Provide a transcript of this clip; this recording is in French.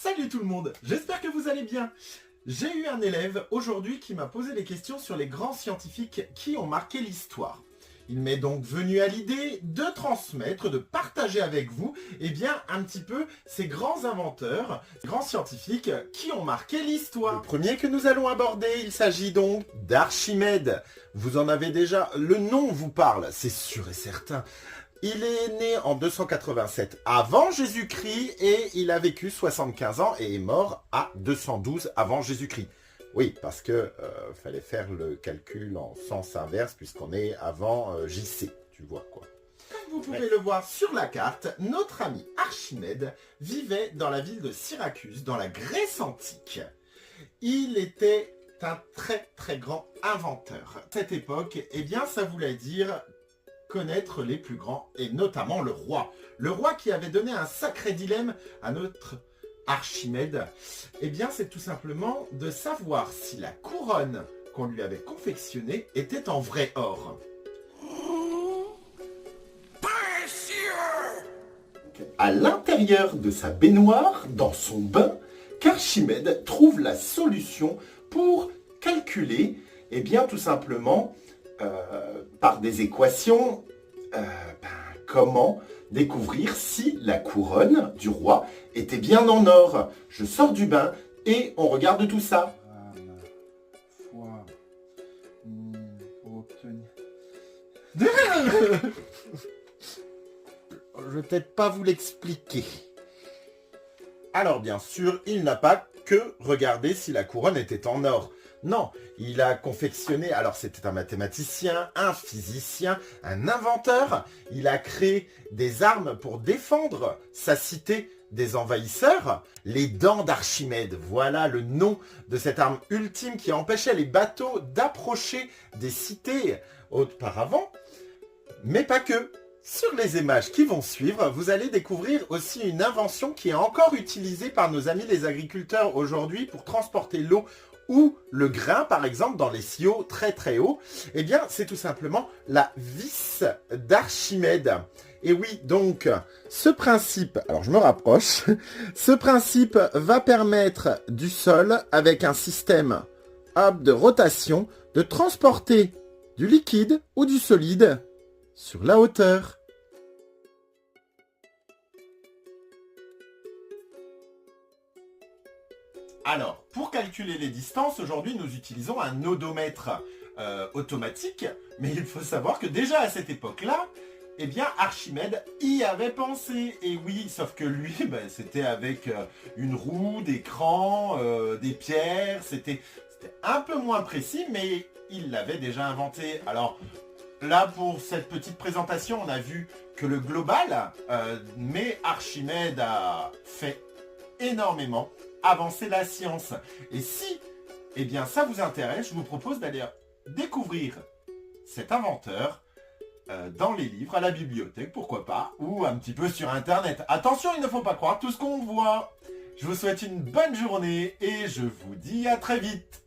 Salut tout le monde, j'espère que vous allez bien. J'ai eu un élève aujourd'hui qui m'a posé des questions sur les grands scientifiques qui ont marqué l'histoire. Il m'est donc venu à l'idée de transmettre, de partager avec vous, un petit peu ces grands inventeurs, grands scientifiques qui ont marqué l'histoire. Le premier que nous allons aborder, il s'agit donc d'Archimède. Vous en avez déjà, le nom vous parle, c'est sûr et certain. Il est né en 287 avant Jésus-Christ et il a vécu 75 ans et est mort à 212 avant Jésus-Christ. Oui, parce que fallait faire le calcul en sens inverse puisqu'on est avant JC, tu vois quoi. Comme vous pouvez le voir sur la carte, notre ami Archimède vivait dans la ville de Syracuse, dans la Grèce antique. Il était un très très grand inventeur. À cette époque, ça voulait dire connaître les plus grands, et notamment le roi. Le roi qui avait donné un sacré dilemme à notre Archimède, c'est tout simplement de savoir si la couronne qu'on lui avait confectionnée était en vrai or. À l'intérieur de sa baignoire, dans son bain, qu'Archimède trouve la solution pour calculer, tout simplement, par des équations, comment découvrir si la couronne du roi était bien en or. Je sors du bain et on regarde tout ça. Je vais peut-être pas vous l'expliquer. Alors bien sûr, il n'a pas que regardé si la couronne était en or. Non, il a confectionné, alors c'était un mathématicien, un physicien, un inventeur. Il a créé des armes pour défendre sa cité des envahisseurs, les dents d'Archimède. Voilà le nom de cette arme ultime qui empêchait les bateaux d'approcher des cités auparavant. Mais pas que. Sur les images qui vont suivre, vous allez découvrir aussi une invention qui est encore utilisée par nos amis les agriculteurs aujourd'hui pour transporter l'eau ou le grain, par exemple, dans les silos très très hauts. C'est tout simplement la vis d'Archimède. Et oui, donc, ce principe, alors je me rapproche, ce principe va permettre du sol, avec un système de rotation, de transporter du liquide ou du solide sur la hauteur. Alors, pour calculer les distances, aujourd'hui, nous utilisons un odomètre automatique, mais il faut savoir que déjà à cette époque-là, Archimède y avait pensé. Et oui, sauf que lui, c'était avec une roue, des crans, des pierres, c'était un peu moins précis, mais il l'avait déjà inventé. Alors, là, pour cette petite présentation, on a vu que le global, mais Archimède a fait énormément avancer la science. Et si ça vous intéresse, je vous propose d'aller découvrir cet inventeur dans les livres, à la bibliothèque, pourquoi pas, ou un petit peu sur Internet. Attention, il ne faut pas croire tout ce qu'on voit. Je vous souhaite une bonne journée et je vous dis à très vite.